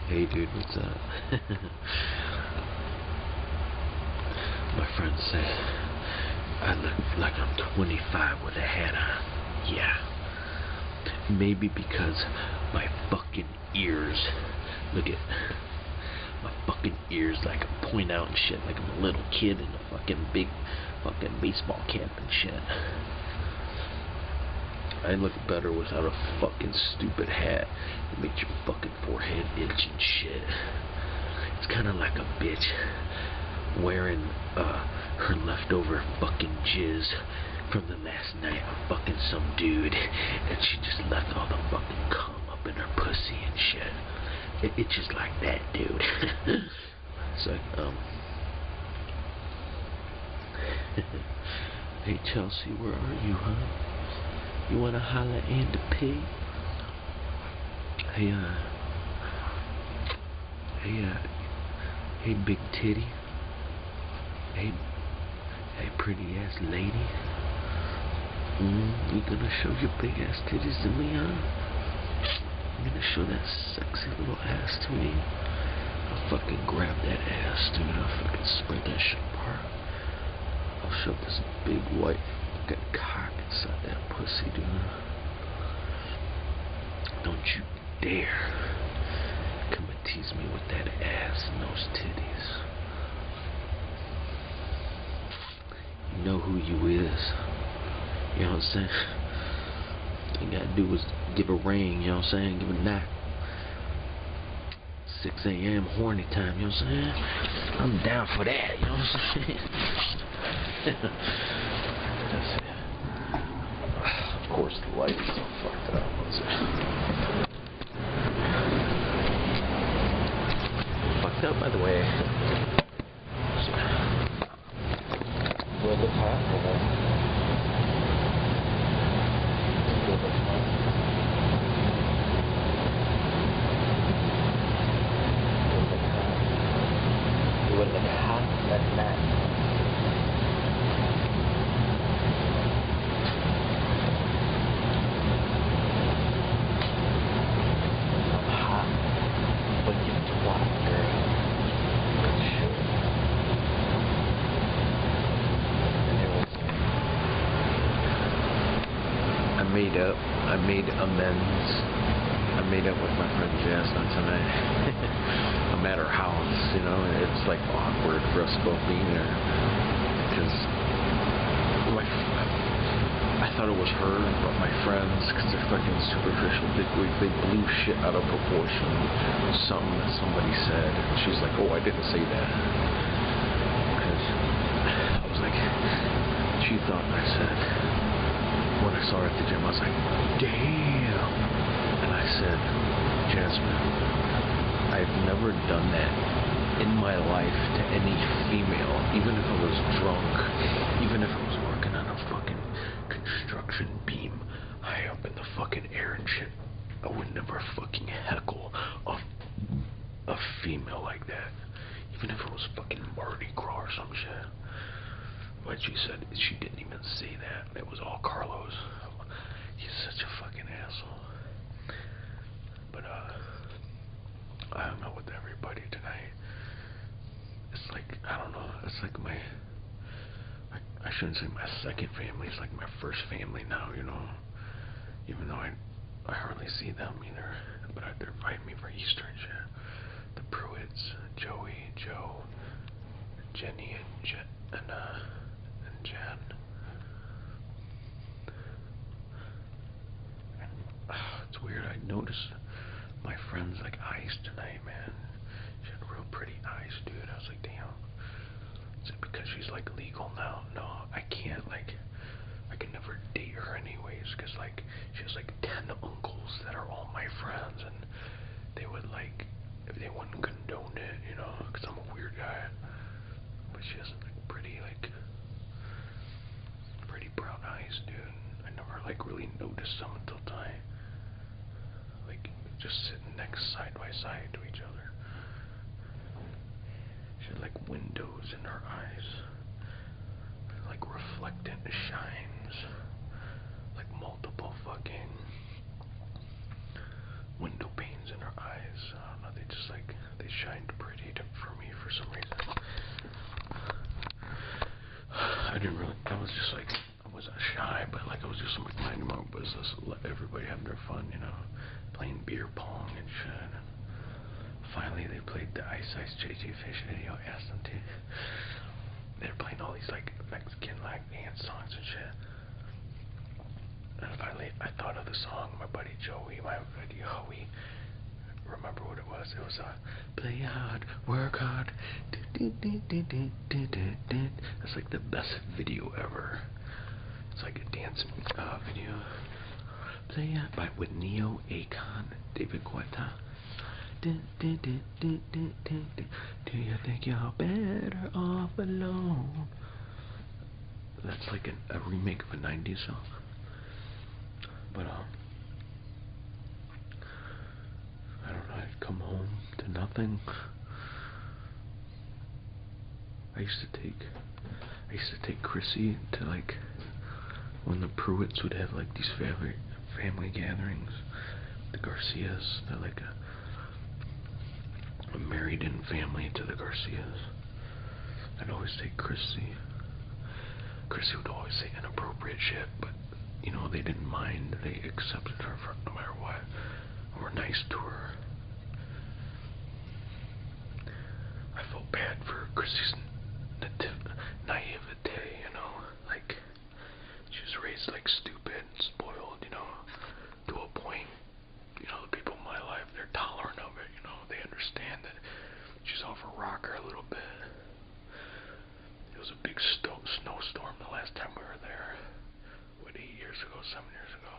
Hey dude, what's up? My friends say I look like I'm 25 with a hat on. Yeah. Maybe because my fucking ears, look at my fucking ears, like point out and shit, like I'm a little kid in a fucking big fucking baseball cap and shit. I look better without a fucking stupid hat. It makes your fucking forehead itch and shit. It's kind of like a bitch wearing her leftover fucking jizz from the last night of fucking some dude, and she just left all the fucking cum up in her pussy and shit. It's just like that, dude. It's like, hey Chelsea, where are you, huh? You wanna holler at AndyP's? Hey, big titty. Hey, pretty ass lady. You gonna show your big ass titties to me, huh? You gonna show that sexy little ass to me? I'll fucking grab that ass, dude. I'll fucking spread that shit apart. I'll shove this big white fucking cock inside that pussy, dude. Don't you dare come and tease me with that ass and those titties. You know who you is. You know what I'm saying? All you gotta do is give a ring, you know what I'm saying? Give a knock. 6 a.m. horny time, you know what I'm saying? I'm down for that, you know what I'm saying? Of course, the light is so fucked up. What's it? Fucked up, by the way. Will it look hot or what? Will it look hot? Will it look hot? That's that. I made amends. I made up with my friend Jasmine tonight. I'm at her house, you know, and it's like awkward for us both being there. Because I thought it was her, but my friends, because they're fucking superficial dickwigs, they blew shit out of proportion. Something that somebody said. And she's like, oh, I didn't say that. Because I was like, she thought I said, when I saw her at the gym, I was like, damn. And I said, Jasmine, I've never done that in my life to any female, even if I was drunk, even if I was working on a fucking construction beam high up in the fucking air and shit. I would never fucking heckle a female like that, even if it was fucking Mardi Gras or some shit. But she said she didn't even say that. It was all Carlos. He's such a fucking asshole. But I hung out with everybody tonight. It's like, I don't know. It's like I shouldn't say my second family. It's like my first family now, you know. Even though I hardly see them either. But they're inviting me for Easter and shit. The Pruitts, Joey, Joe, Jenny, and Jen. It's weird. I noticed my friend's like eyes tonight, man. She had real pretty eyes, dude. I was like, damn. Is it because she's like legal now? No, I can't. Like, I can never date her anyways, because like she has like 10 uncles that are all my friends, and they would like, if they wouldn't condone it, you know, because I'm a weird guy. But she has like pretty brown eyes, dude. I never like really noticed them until tonight. Like just sitting side by side to each other. She had like windows in her eyes, like reflectant shines, like multiple fucking window panes in her eyes. I don't know, they just like shined pretty for me for some reason. I didn't really, I was just like, I wasn't shy, but like I was just like minding my own business, let everybody have their fun, you know, playing beer pong and shit. Finally, they played the Ice Ice JJ Fish video. I asked them to. They're playing all these like Mexican like dance songs and shit. And finally, I thought of the song. My buddy Joey, my buddy Howie. Remember what it was? It was play hard, work hard. That's like the best video ever. It's like a dance video. Play hard with Neo, Akon, David Guetta. Do you think you're better off alone? That's like a remake of a 90s song. But I don't know, I'd come home to nothing. I used to take Chrissy to like when the Pruitts would have like these family gatherings. The Garcias, they're like a married-in family to the Garcias. I'd always take Chrissy. Chrissy would always say inappropriate shit, but you know they didn't mind. They accepted her for no matter what. Were nice to her. I felt bad for Chrissy's naivete, you know, like she was raised like stupid and spoiled, you know, to a point. You know, the people in my life, they're tolerant of it, you know, they understand that she's off her rocker a little bit. It was a big snowstorm the last time we were there. What, 8 years ago, 7 years ago?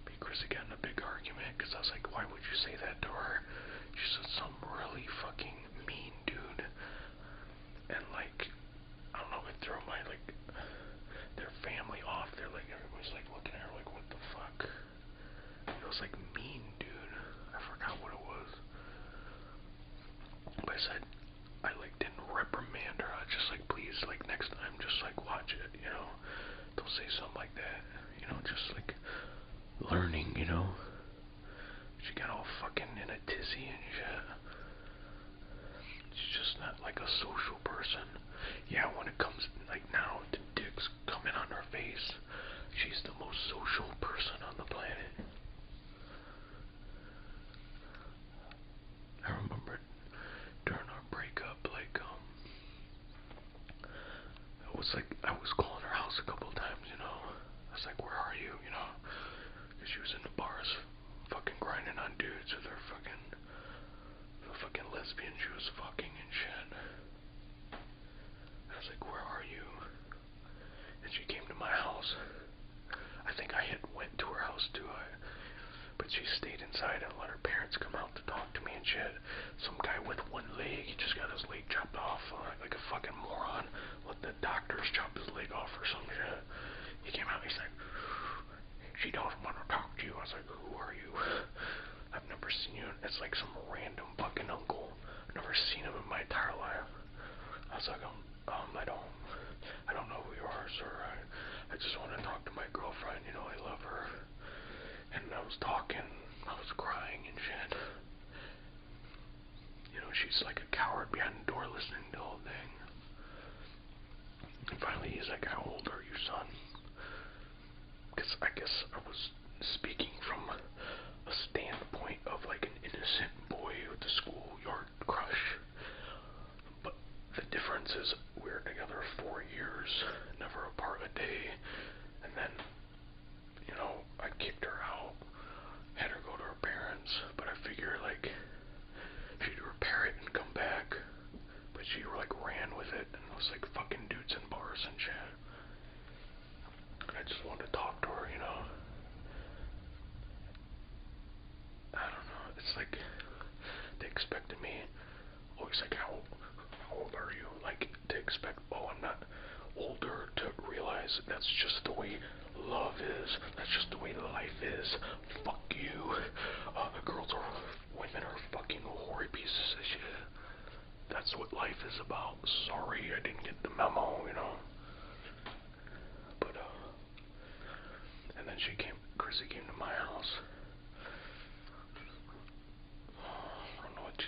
Me and Chrissy got in a big argument because I was like, why would you say that to her? She said some really fucking mean dude. And like, I don't know, it threw my like their family off. They're like, everybody's like looking at her like, what the fuck? It was like mean dude. I forgot what it was. But I said, I like didn't reprimand her. I just like, please, like next time, just like watch it, you know. Don't say something like that, you know. Just like learning, you know. She got all fucking in a tizzy and shit. She's just not like a social person. Yeah, when it comes like now to dicks coming on her face, she's the most social person on the planet. I remember during our breakup, like I was calling her house a couple times, you know. I was like, where are you, you know? Because she was in the bars fucking grinding on dudes with her the fucking lesbian she was fucking and shit. I was like, where are you? And she came to my house. I think I had went to her house too, but she stayed inside and let her parents come out to talk to me and shit. Some guy with one leg, he just got his leg chopped off like a fucking moron. Let the doctors chop his leg off or some shit. He came out, he's like, she doesn't want to talk to you. I was like, who are you? I've never seen you. It's like some random fucking uncle. I've never seen him in my entire life. I was like, I don't know who you are, sir. I just want to talk to my girlfriend. You know, I love her. And I was talking. I was crying and shit. You know, she's like a coward behind the door listening to the whole thing. And finally, he's like, how old are you, son? Because I guess I was speaking from a standpoint of like an innocent boy with a schoolyard crush. But the difference is we're together 4 years, never apart a day. And then, you know, I kicked her out, had her go to her parents, but I figure like she'd repair it and come back. But she like ran with it and was like fucking dudes in bars and shit. And I just wanted to talk to her, you know. I don't know. It's like they expected me. Always like, how old are you? Like to expect. Oh, I'm not older to realize that's just the way love is. That's just the way life is. Fuck you. Women are fucking hoary pieces of shit. That's what life is about. Sorry, I didn't get the memo, you know. But and then Chrissy came to my house. I don't know what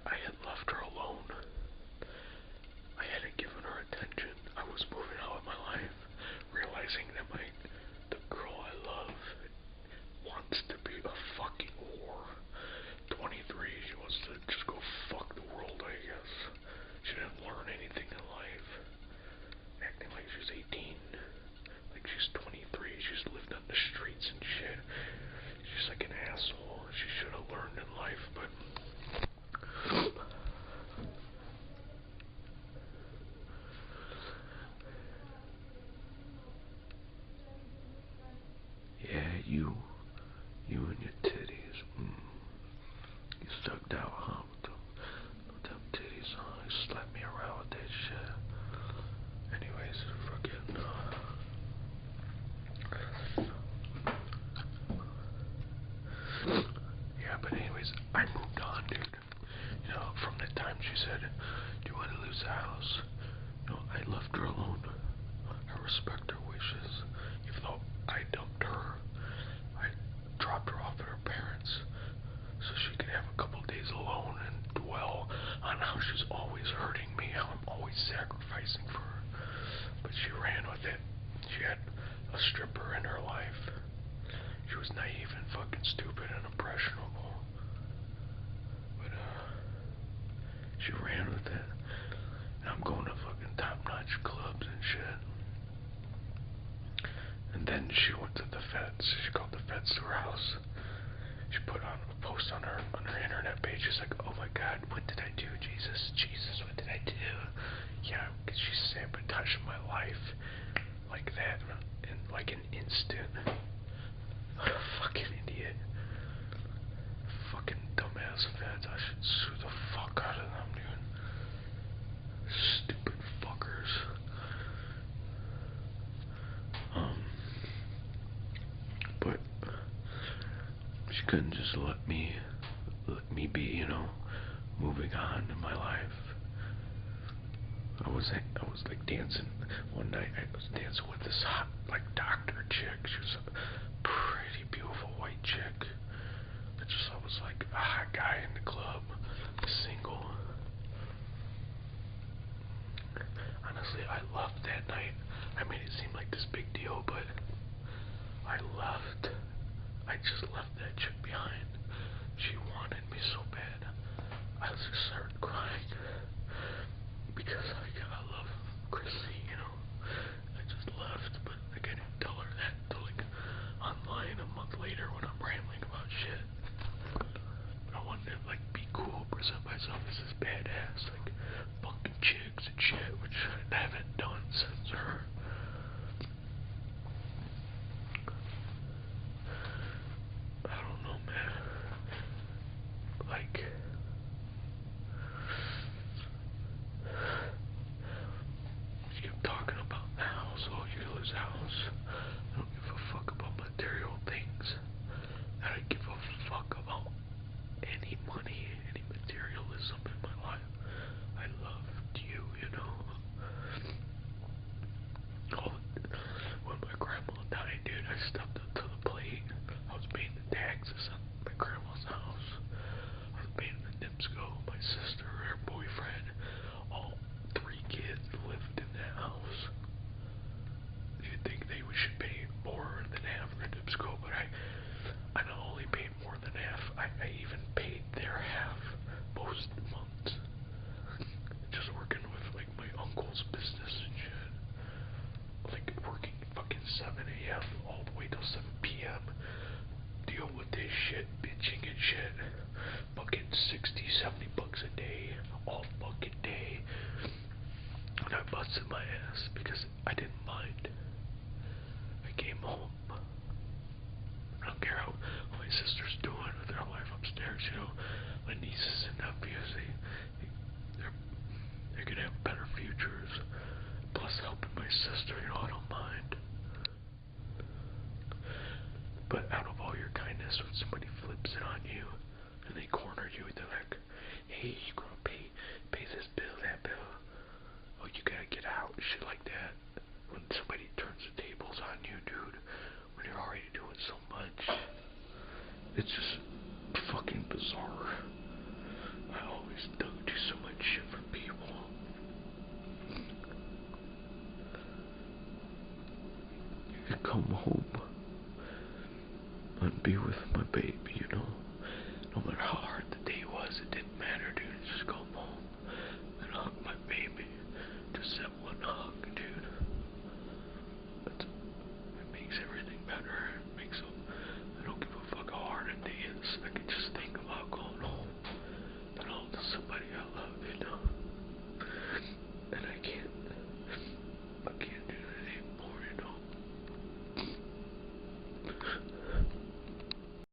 I had left her alone. I hadn't given her attention. I was moving on with my life, realizing that the girl I love wants to be a fucking whore. 23, she wants to just go fuck the world, I guess. She didn't learn anything in life. Acting like she's 18. Like she's 23. She's lived on the streets and shit. She's like an asshole. She should have learned in life, but... Yeah, you and your titties. You stuck out, huh? With them titties, huh? You slapped me around with that shit. Anyways, fucking, yeah, but anyways, I moved on, dude. You know, from the time she said, do you want to lose the house? You know, I left her alone. I respect her wishes. Even though I dumped her, I dropped her off at her parents so she could have a couple days alone and dwell on how she's always hurting me, how I'm always sacrificing for her. But she ran with it. She had a stripper in her life. She was naive and fucking stupid and impressionable. But, she ran with it. And I'm going to fucking top-notch clubs and shit. And then she went to the feds. She called the feds to her house. She put on a post on her internet page. She's like, oh my God, what did I do? Jesus, what did I do? Yeah, because she sabotaged my life like that in like an instant. What a fucking idiot. Fucking dumbass feds. I should sue the fuck out of them, dude. Stupid fuckers. But she couldn't just let me be, you know, moving on in my life. I was like dancing one night. I was dancing with this hot, like, doctor chick. She was a pretty beautiful white chick. I was like a hot guy in the club, single. Honestly, I loved that night. I made it seem like this big deal, but I just left that chick behind. She wanted me so bad. I just started crying because I love Chrissy, you know. I just left, but like, I didn't tell her that until like online a month later when I'm rambling about shit. But I wanted to like be cool, present myself as this badass, like fucking chicks and shit, which I haven't done since her. I don't know, man. Like, she kept talking about the house. Oh, you lose the house. I don't give a fuck about material things. I don't give a fuck about any money, any materialism in my life. I loved you, you know. baby, you know? No matter how hard the day was, it didn't matter, dude. Just come home and hug my baby. Just that one hug, dude. It makes everything better. I don't give a fuck how hard a day is. I can just think